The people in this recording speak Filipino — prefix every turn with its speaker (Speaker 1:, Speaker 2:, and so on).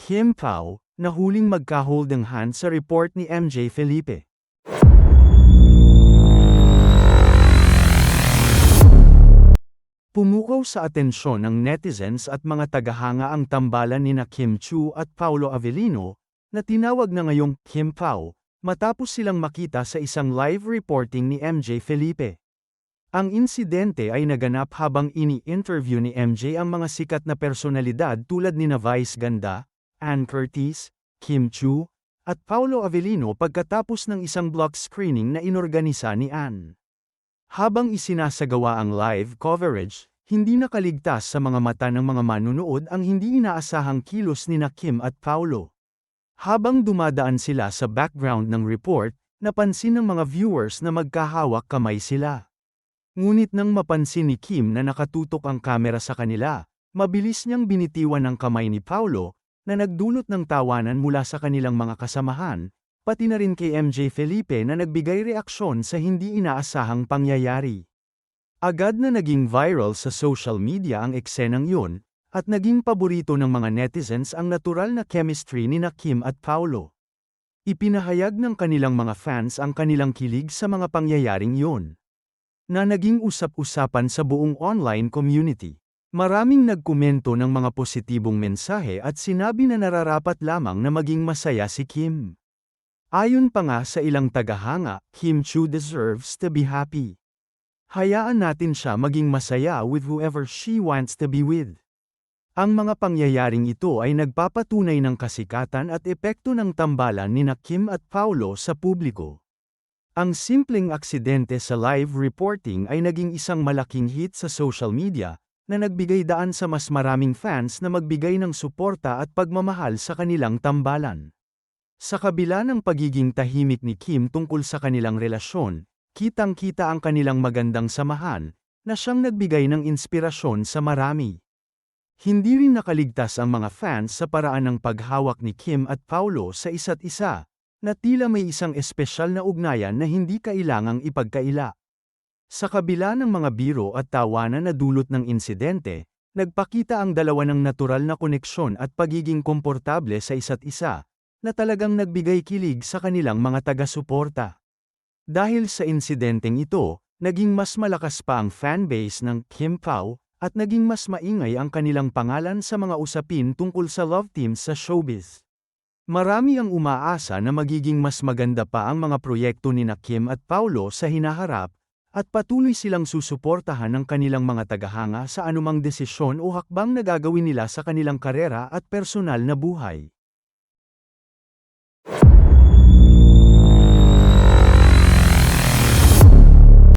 Speaker 1: Kim Pao, nahuling magka-holding hand sa report ni MJ Felipe. Pumukaw sa atensyon ng netizens at mga tagahanga ang tambalan nina Kim Chiu at Paolo Avellino, na tinawag na ngayong Kim Pao, matapos silang makita sa isang live reporting ni MJ Felipe. Ang insidente ay naganap habang ini-interview ni MJ ang mga sikat na personalidad tulad nina Vice Ganda, Ann Curtis, Kim Chiu, at Paolo Avellino pagkatapos ng isang block screening na inorganisa ni Ann. Habang isinasagawa ang live coverage, hindi nakaligtas sa mga mata ng mga manunood ang hindi inaasahang kilos ni Kim at Paolo. Habang dumadaan sila sa background ng report, napansin ng mga viewers na magkahawak kamay sila. Ngunit nang mapansin ni Kim na nakatutok ang kamera sa kanila, mabilis niyang binitiwan ang kamay ni Paolo, na nagdulot ng tawanan mula sa kanilang mga kasamahan, pati na rin kay MJ Felipe na nagbigay reaksyon sa hindi inaasahang pangyayari. Agad na naging viral sa social media ang eksenang yun, at naging paborito ng mga netizens ang natural na chemistry ni Kim at Paolo. Ipinahayag ng kanilang mga fans ang kanilang kilig sa mga pangyayaring yun, na naging usap-usapan sa buong online community. Maraming nagkomento ng mga positibong mensahe at sinabi na nararapat lamang na maging masaya si Kim. Ayon pa nga sa ilang tagahanga, Kim Chiu deserves to be happy. Hayaan natin siya maging masaya with whoever she wants to be with. Ang mga pangyayaring ito ay nagpapatunay ng kasikatan at epekto ng tambalan ni Kim at Paolo sa publiko. Ang simpleng aksidente sa live reporting ay naging isang malaking hit sa social media, na nagbigay daan sa mas maraming fans na magbigay ng suporta at pagmamahal sa kanilang tambalan. Sa kabila ng pagiging tahimik ni Kim tungkol sa kanilang relasyon, kitang-kita ang kanilang magandang samahan, na siyang nagbigay ng inspirasyon sa marami. Hindi rin nakaligtas ang mga fans sa paraan ng paghawak ni Kim at Paolo sa isa't isa, na tila may isang espesyal na ugnayan na hindi kailangang ipagkaila. Sa kabila ng mga biro at tawanan na dulot ng insidente, nagpakita ang dalawa ng natural na koneksyon at pagiging komportable sa isa't isa, na talagang nagbigay kilig sa kanilang mga taga-suporta. Dahil sa insidenteng ito, naging mas malakas pa ang fanbase ng Kim Pao, at naging mas maingay ang kanilang pangalan sa mga usapin tungkol sa love teams sa showbiz. Marami ang umaasa na magiging mas maganda pa ang mga proyekto ni Kim at Paolo sa hinaharap, at patuloy silang susuportahan ng kanilang mga tagahanga sa anumang desisyon o hakbang na gagawin nila sa kanilang karera at personal na buhay.